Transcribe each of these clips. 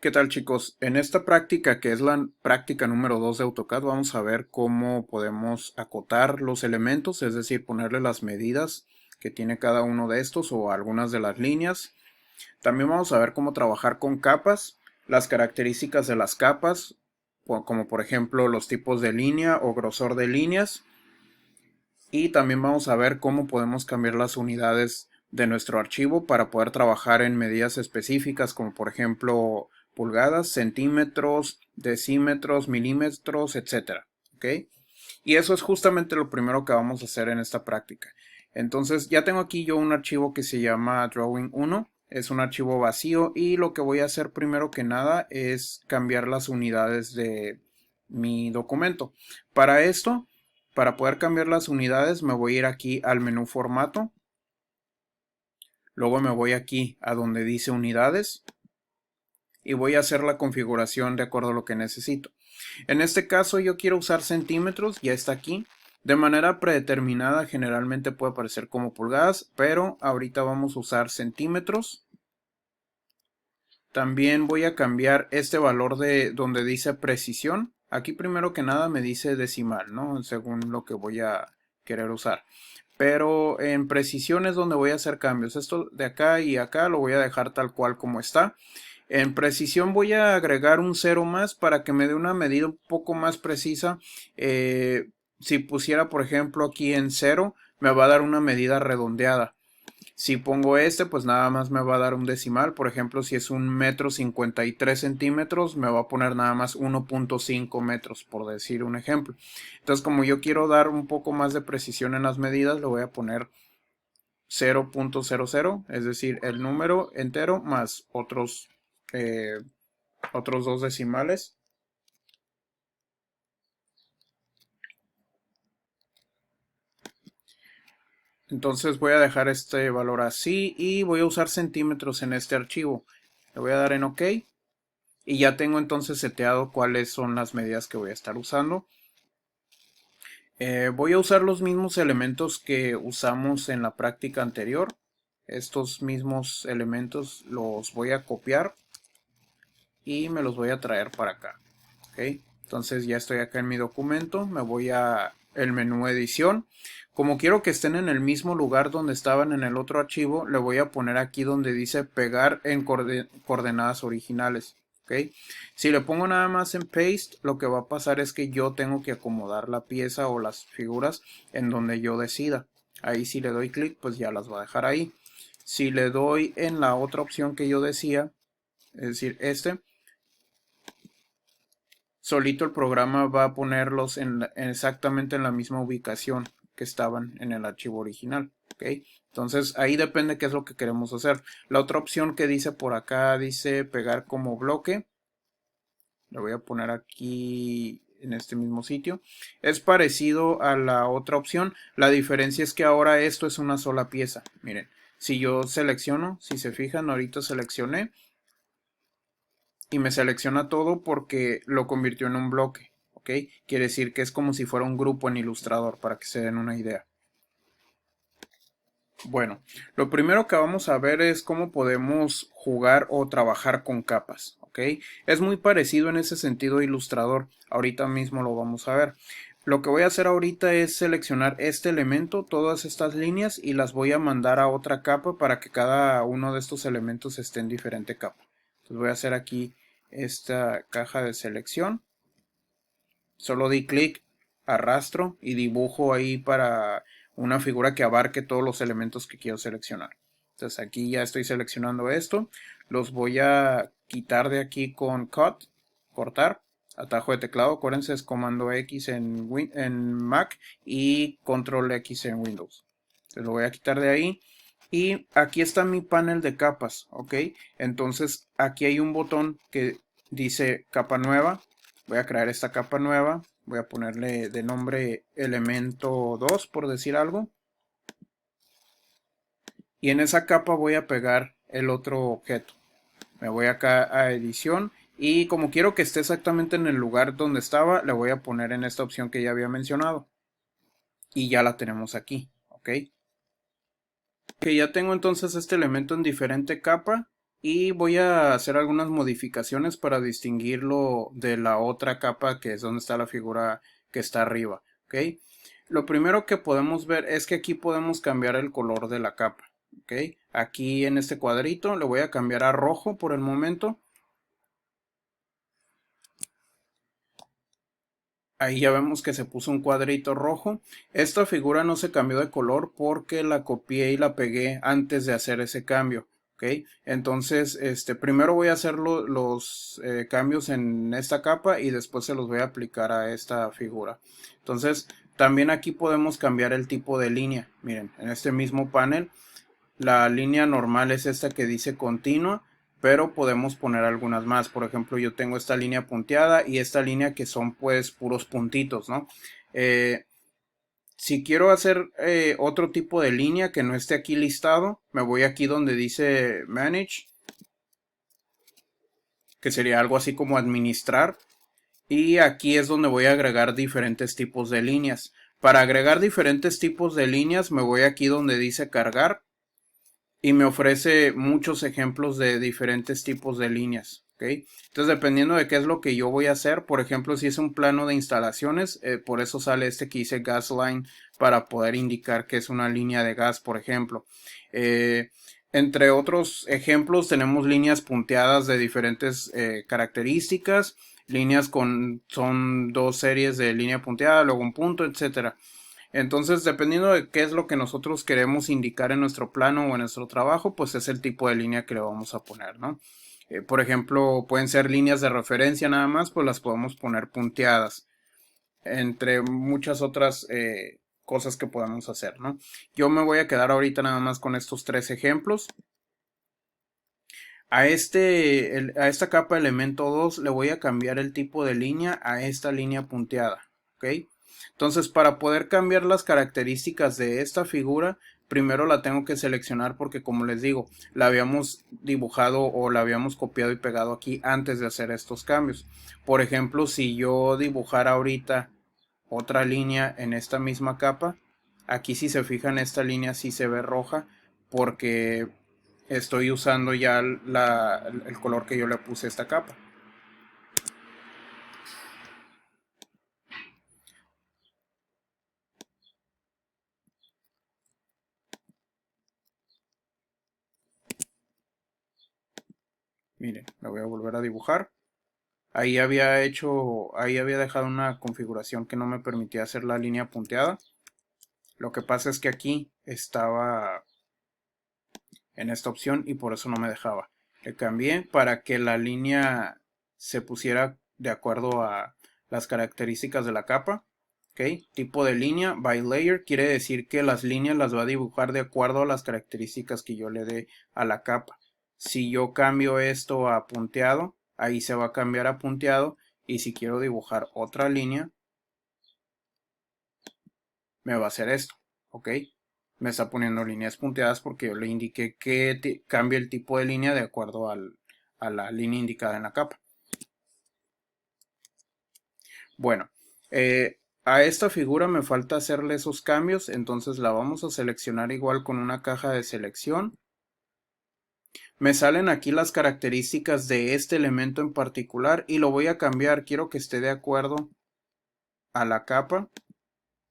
¿Qué tal, chicos? En esta práctica, que es la práctica número 2 de AutoCAD, vamos a ver cómo podemos acotar los elementos, es decir, ponerle las medidas que tiene cada uno de estos o algunas de las líneas. También vamos a ver cómo trabajar con capas, las características de las capas, como por ejemplo los tipos de línea o grosor de líneas. Y también vamos a ver cómo podemos cambiar las unidades de nuestro archivo para poder trabajar en medidas específicas, como por ejemplo pulgadas, centímetros, decímetros, milímetros, etcétera. ¿Ok? Y eso es justamente lo primero que vamos a hacer en esta práctica. Entonces ya tengo aquí yo un archivo que se llama Drawing 1. Es un archivo vacío y lo que voy a hacer primero que nada es cambiar las unidades de mi documento. Para esto, para poder cambiar las unidades, me voy a ir aquí al menú Formato. Luego me voy aquí a donde dice Unidades y voy a hacer la configuración de acuerdo a lo que necesito. En este caso yo quiero usar centímetros, ya está aquí. De manera predeterminada generalmente puede aparecer como pulgadas, pero ahorita vamos a usar centímetros. También voy a cambiar este valor de donde dice precisión. Aquí primero que nada me dice decimal, ¿no? Según lo que voy a querer usar. Pero en precisión es donde voy a hacer cambios. Esto de acá y acá lo voy a dejar tal cual como está. En precisión voy a agregar un 0 más para que me dé una medida un poco más precisa. Si pusiera por ejemplo aquí en 0, me va a dar una medida redondeada. Si pongo este, pues nada más me va a dar un decimal. Por ejemplo, si es 1,53 m, me va a poner nada más 1,5 metros, por decir un ejemplo. Entonces, como yo quiero dar un poco más de precisión en las medidas, le voy a poner 0,00, es decir, el número entero más otros dos decimales. Entonces voy a dejar este valor así y voy a usar centímetros en este archivo. Le voy a dar en OK. Y ya tengo entonces seteado cuáles son las medidas que voy a estar usando. Voy a usar los mismos elementos que usamos en la práctica anterior. Estos mismos elementos los voy a copiar y me los voy a traer para acá. ¿Ok? Entonces ya estoy acá en mi documento. Me voy a el menú edición. Como quiero que estén en el mismo lugar donde estaban en el otro archivo, le voy a poner aquí donde dice pegar en coordenadas originales. ¿Okay? Si le pongo nada más en paste, lo que va a pasar es que yo tengo que acomodar la pieza o las figuras en donde yo decida. Ahí si le doy clic, pues ya las va a dejar ahí. Si le doy en la otra opción que yo decía, es decir, solito el programa va a ponerlos exactamente en la misma ubicación que estaban en el archivo original. ¿Okay? Entonces ahí depende qué es lo que queremos hacer. La otra opción que dice por acá dice pegar como bloque. Le voy a poner aquí en este mismo sitio. Es parecido a la otra opción. La diferencia es que ahora esto es una sola pieza. Miren, si yo selecciono, si se fijan, ahorita seleccioné y me selecciona todo porque lo convirtió en un bloque. ¿Ok? Quiere decir que es como si fuera un grupo en Illustrator para que se den una idea. Bueno, lo primero que vamos a ver es cómo podemos jugar o trabajar con capas, ¿ok? Es muy parecido en ese sentido a Illustrator, ahorita mismo lo vamos a ver. Lo que voy a hacer ahorita es seleccionar este elemento, todas estas líneas, y las voy a mandar a otra capa para que cada uno de estos elementos esté en diferente capa. Entonces voy a hacer aquí esta caja de selección, solo di clic, arrastro y dibujo ahí para una figura que abarque todos los elementos que quiero seleccionar. Entonces aquí ya estoy seleccionando esto. Los voy a quitar de aquí con Cut, cortar. Atajo de teclado, acuérdense, es comando X en Mac y control X en Windows. Entonces lo voy a quitar de ahí. Y aquí está mi panel de capas, ¿ok? Entonces aquí hay un botón que dice capa nueva. Voy a crear esta capa nueva. Voy a ponerle de nombre elemento 2 por decir algo. Y en esa capa voy a pegar el otro objeto. Me voy acá a edición y como quiero que esté exactamente en el lugar donde estaba, le voy a poner en esta opción que ya había mencionado. Y ya la tenemos aquí, ¿ok? Que ya tengo entonces este elemento en diferente capa. Y voy a hacer algunas modificaciones para distinguirlo de la otra capa que es donde está la figura que está arriba, ¿ok? Lo primero que podemos ver es que aquí podemos cambiar el color de la capa, ¿ok? Aquí en este cuadrito le voy a cambiar a rojo por el momento. Ahí ya vemos que se puso un cuadrito rojo. Esta figura no se cambió de color porque la copié y la pegué antes de hacer ese cambio. ¿Ok? Entonces, primero voy a hacer los cambios en esta capa y después se los voy a aplicar a esta figura. Entonces, también aquí podemos cambiar el tipo de línea. Miren, en este mismo panel, la línea normal es esta que dice continua, pero podemos poner algunas más. Por ejemplo, yo tengo esta línea punteada y esta línea que son pues puros puntitos, ¿no? Eh, si quiero hacer otro tipo de línea que no esté aquí listado, me voy aquí donde dice Manage, que sería algo así como administrar. Y aquí es donde voy a agregar diferentes tipos de líneas. Para agregar diferentes tipos de líneas me voy aquí donde dice cargar y me ofrece muchos ejemplos de diferentes tipos de líneas. ¿Okay? Entonces, dependiendo de qué es lo que yo voy a hacer, por ejemplo, si es un plano de instalaciones, por eso sale este que dice gas line para poder indicar que es una línea de gas, por ejemplo. Entre otros ejemplos, tenemos líneas punteadas de diferentes características, líneas son dos series de línea punteada, luego un punto, etcétera. Entonces, dependiendo de qué es lo que nosotros queremos indicar en nuestro plano o en nuestro trabajo, pues es el tipo de línea que le vamos a poner, ¿no? Por ejemplo, pueden ser líneas de referencia nada más, pues las podemos poner punteadas, entre muchas otras cosas que podemos hacer, ¿no? Yo me voy a quedar ahorita nada más con estos tres ejemplos. A esta capa elemento 2 le voy a cambiar el tipo de línea a esta línea punteada, ¿ok? Entonces, para poder cambiar las características de esta figura, primero la tengo que seleccionar porque, como les digo, la habíamos dibujado o la habíamos copiado y pegado aquí antes de hacer estos cambios. Por ejemplo, si yo dibujara ahorita otra línea en esta misma capa, aquí si se fijan esta línea sí se ve roja porque estoy usando ya el color que yo le puse a esta capa. Miren, la voy a volver a dibujar. Ahí había dejado una configuración que no me permitía hacer la línea punteada. Lo que pasa es que aquí estaba en esta opción y por eso no me dejaba. Le cambié para que la línea se pusiera de acuerdo a las características de la capa. ¿Okay? Tipo de línea by layer quiere decir que las líneas las va a dibujar de acuerdo a las características que yo le dé a la capa. Si yo cambio esto a punteado, ahí se va a cambiar a punteado, y si quiero dibujar otra línea, me va a hacer esto, ¿ok? Me está poniendo líneas punteadas porque yo le indiqué que cambie el tipo de línea de acuerdo a la línea indicada en la capa. Bueno, a esta figura me falta hacerle esos cambios, entonces la vamos a seleccionar igual con una caja de selección. Me salen aquí las características de este elemento en particular y lo voy a cambiar. Quiero que esté de acuerdo a la capa.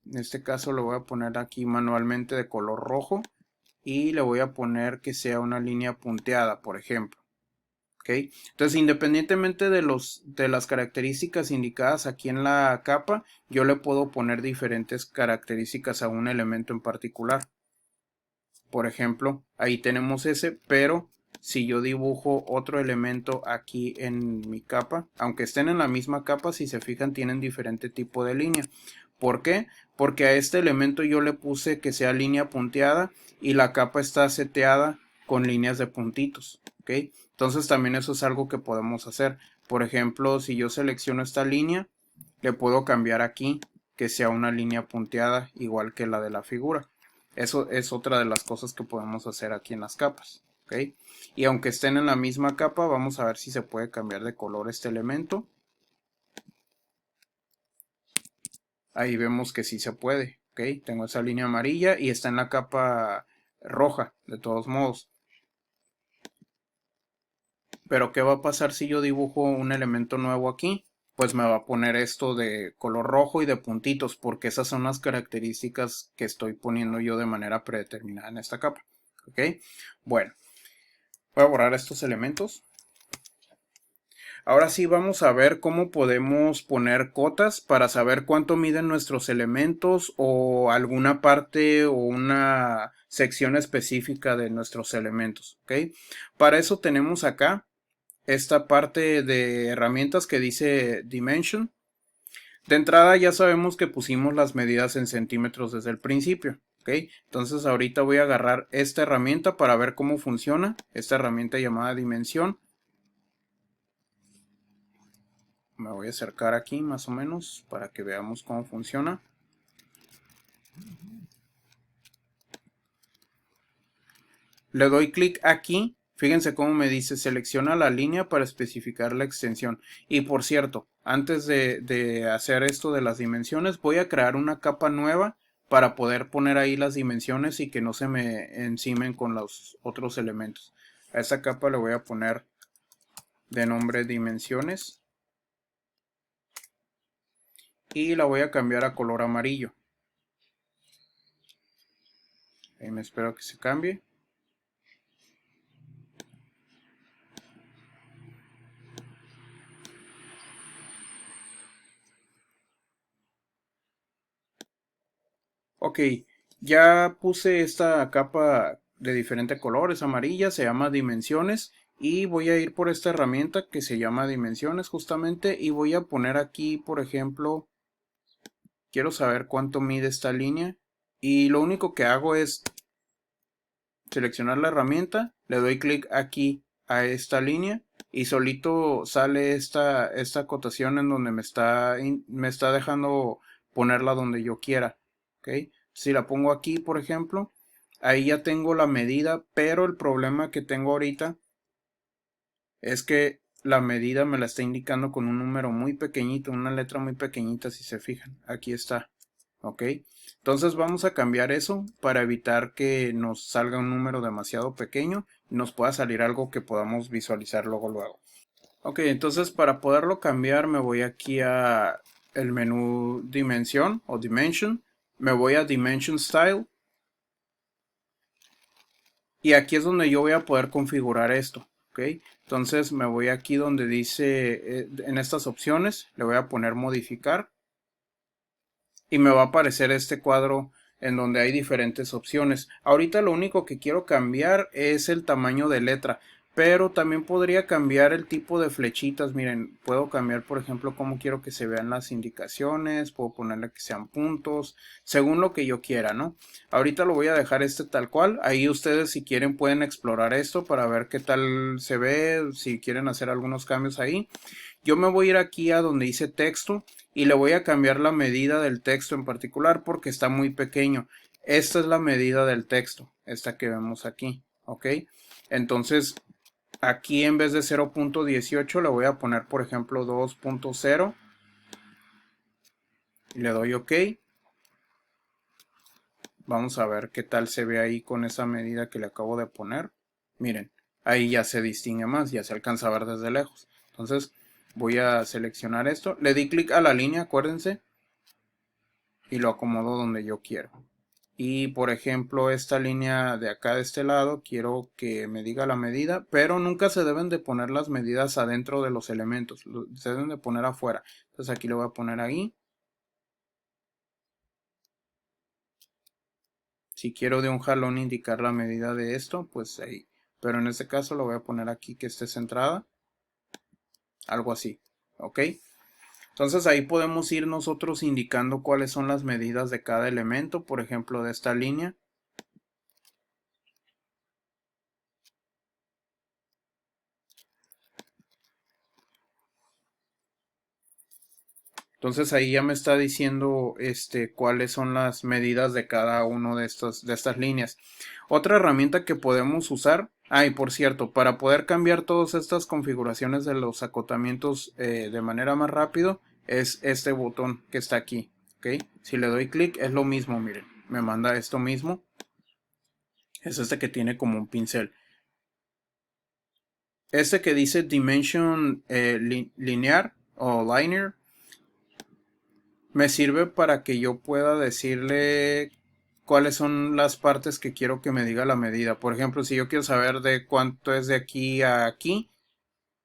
En este caso lo voy a poner aquí manualmente de color rojo y le voy a poner que sea una línea punteada, por ejemplo. ¿Okay? Entonces, independientemente de las características indicadas aquí en la capa, yo le puedo poner diferentes características a un elemento en particular. Por ejemplo, ahí tenemos ese, pero si yo dibujo otro elemento aquí en mi capa, aunque estén en la misma capa, si se fijan tienen diferente tipo de línea. ¿Por qué? Porque a este elemento yo le puse que sea línea punteada y la capa está seteada con líneas de puntitos. ¿Ok? Entonces también eso es algo que podemos hacer. Por ejemplo, si yo selecciono esta línea, le puedo cambiar aquí que sea una línea punteada igual que la de la figura. Eso es otra de las cosas que podemos hacer aquí en las capas. ¿Ok? Y aunque estén en la misma capa, vamos a ver si se puede cambiar de color este elemento. Ahí vemos que sí se puede. ¿Ok? Tengo esa línea amarilla y está en la capa roja, de todos modos. Pero ¿qué va a pasar si yo dibujo un elemento nuevo aquí? Pues me va a poner esto de color rojo y de puntitos, porque esas son las características que estoy poniendo yo de manera predeterminada en esta capa. ¿Ok? Bueno, voy a borrar estos elementos. Ahora sí vamos a ver cómo podemos poner cotas para saber cuánto miden nuestros elementos o alguna parte o una sección específica de nuestros elementos. ¿Ok? Para eso tenemos acá esta parte de herramientas que dice Dimension. De entrada ya sabemos que pusimos las medidas en centímetros desde el principio. ¿Ok? Entonces ahorita voy a agarrar esta herramienta para ver cómo funciona. Esta herramienta llamada Dimensión. Me voy a acercar aquí más o menos para que veamos cómo funciona. Le doy clic aquí. Fíjense cómo me dice selecciona la línea para especificar la extensión. Y por cierto, antes de hacer esto de las dimensiones, voy a crear una capa nueva para poder poner ahí las dimensiones y que no se me encimen con los otros elementos. A esta capa le voy a poner de nombre dimensiones y la voy a cambiar a color amarillo. Ahí me espero que se cambie. Ok, ya puse esta capa de diferentes colores, amarilla, se llama dimensiones y voy a ir por esta herramienta que se llama dimensiones justamente y voy a poner aquí, por ejemplo, quiero saber cuánto mide esta línea y lo único que hago es seleccionar la herramienta, le doy clic aquí a esta línea y solito sale esta acotación en donde me está dejando ponerla donde yo quiera. ¿Ok? Si la pongo aquí, por ejemplo, ahí ya tengo la medida, pero el problema que tengo ahorita es que la medida me la está indicando con un número muy pequeñito, una letra muy pequeñita, si se fijan. Aquí está. ¿Ok? Entonces vamos a cambiar eso para evitar que nos salga un número demasiado pequeño y nos pueda salir algo que podamos visualizar luego. Ok, entonces para poderlo cambiar me voy aquí a el menú Dimensión o Dimension. Me voy a Dimension Style. Y aquí es donde yo voy a poder configurar esto. ¿Ok? Entonces me voy aquí donde dice, en estas opciones, le voy a poner modificar. Y me va a aparecer este cuadro en donde hay diferentes opciones. Ahorita lo único que quiero cambiar es el tamaño de letra, pero también podría cambiar el tipo de flechitas. Miren, puedo cambiar por ejemplo cómo quiero que se vean las indicaciones, puedo ponerle que sean puntos, según lo que yo quiera, ¿no? Ahorita lo voy a dejar este tal cual, ahí ustedes si quieren pueden explorar esto para ver qué tal se ve, si quieren hacer algunos cambios ahí. Yo me voy a ir aquí a donde dice texto y le voy a cambiar la medida del texto en particular porque está muy pequeño. Esta es la medida del texto, esta que vemos aquí, ¿ok? Entonces, aquí en vez de 0.18 le voy a poner, por ejemplo, 2.0 y le doy OK. Vamos a ver qué tal se ve ahí con esa medida que le acabo de poner. Miren, ahí ya se distingue más, ya se alcanza a ver desde lejos. Entonces, voy a seleccionar esto. Le di clic a la línea, acuérdense, y lo acomodo donde yo quiero. Y por ejemplo, esta línea de acá de este lado, quiero que me diga la medida, pero nunca se deben de poner las medidas adentro de los elementos, se deben de poner afuera. Entonces aquí lo voy a poner ahí. Si quiero de un jalón indicar la medida de esto, pues ahí. Pero en este caso lo voy a poner aquí que esté centrada. Algo así. ¿Ok? Entonces ahí podemos ir nosotros indicando cuáles son las medidas de cada elemento. Por ejemplo, de esta línea. Entonces ahí ya me está diciendo cuáles son las medidas de cada uno de estas líneas. Otra herramienta que podemos usar, y por cierto, para poder cambiar todas estas configuraciones de los acotamientos de manera más rápido, es este botón que está aquí. ¿Ok? Si le doy clic es lo mismo, miren, me manda esto mismo. Es este que tiene como un pincel. Este que dice Dimension Linear o Linear me sirve para que yo pueda decirle cuáles son las partes que quiero que me diga la medida. Por ejemplo, si yo quiero saber de cuánto es de aquí a aquí,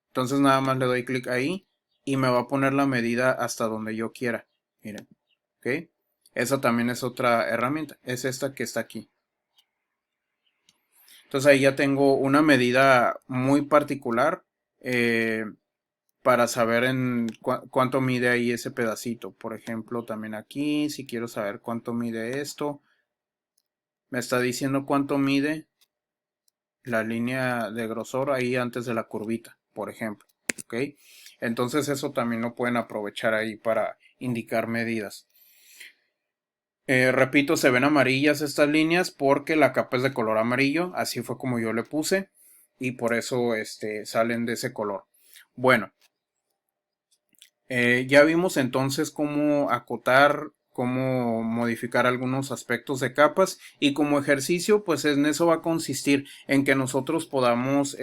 entonces nada más le doy clic ahí y me va a poner la medida hasta donde yo quiera. Miren, ¿ok? Esa también es otra herramienta, es esta que está aquí. Entonces ahí ya tengo una medida muy particular para saber en cuánto mide ahí ese pedacito. Por ejemplo, también aquí, si quiero saber cuánto mide esto, me está diciendo cuánto mide la línea de grosor ahí antes de la curvita, por ejemplo. ¿Ok? Entonces eso también lo pueden aprovechar ahí para indicar medidas. Repito, se ven amarillas estas líneas porque la capa es de color amarillo, así fue como yo le puse y por eso salen de ese color. Bueno, ya vimos entonces cómo acotar, cómo modificar algunos aspectos de capas y como ejercicio pues en eso va a consistir en que nosotros podamos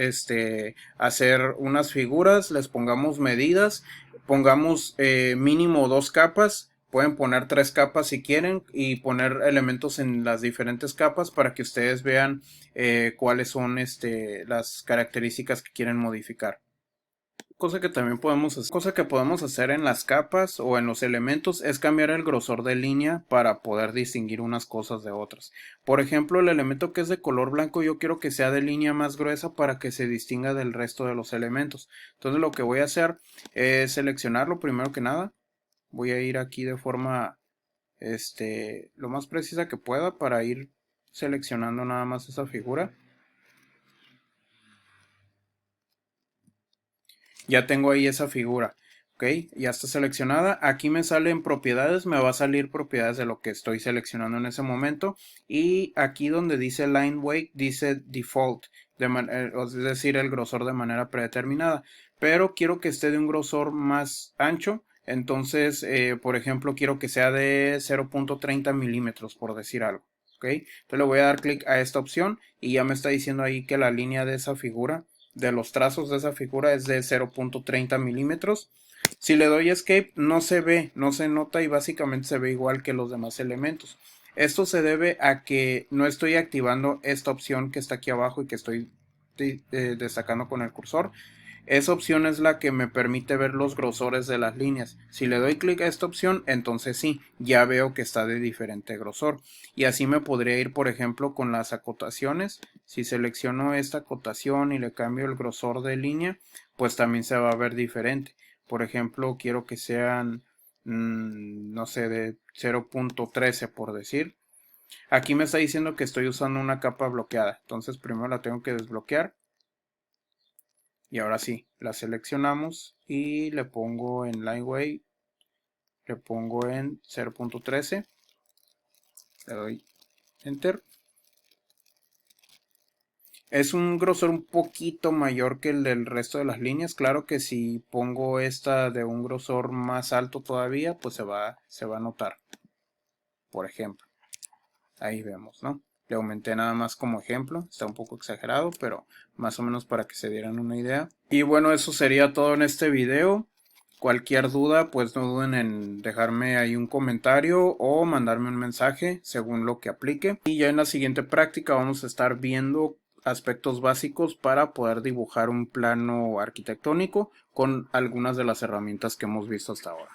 hacer unas figuras, les pongamos medidas, pongamos mínimo 2 capas. Pueden poner 3 capas si quieren y poner elementos en las diferentes capas para que ustedes vean cuáles son las características que quieren modificar. Cosa que podemos hacer en las capas o en los elementos es cambiar el grosor de línea para poder distinguir unas cosas de otras. Por ejemplo, el elemento que es de color blanco yo quiero que sea de línea más gruesa para que se distinga del resto de los elementos. Entonces lo que voy a hacer es seleccionarlo primero que nada. Voy a ir aquí de forma lo más precisa que pueda para ir seleccionando nada más esa figura. Ya tengo ahí esa figura. Ok, ya está seleccionada. Aquí me salen propiedades, me va a salir propiedades de lo que estoy seleccionando en ese momento. Y aquí donde dice line weight, dice default, es decir, el grosor de manera predeterminada. Pero quiero que esté de un grosor más ancho. Entonces, por ejemplo, quiero que sea de 0.30 milímetros, por decir algo. Ok, entonces le voy a dar clic a esta opción y ya me está diciendo ahí que la línea de esa figura de los trazos de esa figura es de 0.30 milímetros. Si le doy escape no se ve, no se nota y básicamente se ve igual que los demás elementos. Esto se debe a que no estoy activando esta opción que está aquí abajo y que estoy destacando con el cursor. Esa opción es la que me permite ver los grosores de las líneas. Si le doy clic a esta opción, entonces sí, ya veo que está de diferente grosor. Y así me podría ir, por ejemplo, con las acotaciones. Si selecciono esta acotación y le cambio el grosor de línea, pues también se va a ver diferente. Por ejemplo, quiero que sean, no sé, de 0.13 por decir. Aquí me está diciendo que estoy usando una capa bloqueada. Entonces primero la tengo que desbloquear. Y ahora sí, la seleccionamos y le pongo en line weight, le pongo en 0.13, le doy enter. Es un grosor un poquito mayor que el del resto de las líneas. Claro que si pongo esta de un grosor más alto todavía, pues se va a notar. Por ejemplo, ahí vemos, ¿no? Le aumenté nada más como ejemplo, está un poco exagerado, pero más o menos para que se dieran una idea. Y bueno, eso sería todo en este video. Cualquier duda, pues no duden en dejarme ahí un comentario o mandarme un mensaje según lo que aplique. Y ya en la siguiente práctica vamos a estar viendo aspectos básicos para poder dibujar un plano arquitectónico con algunas de las herramientas que hemos visto hasta ahora.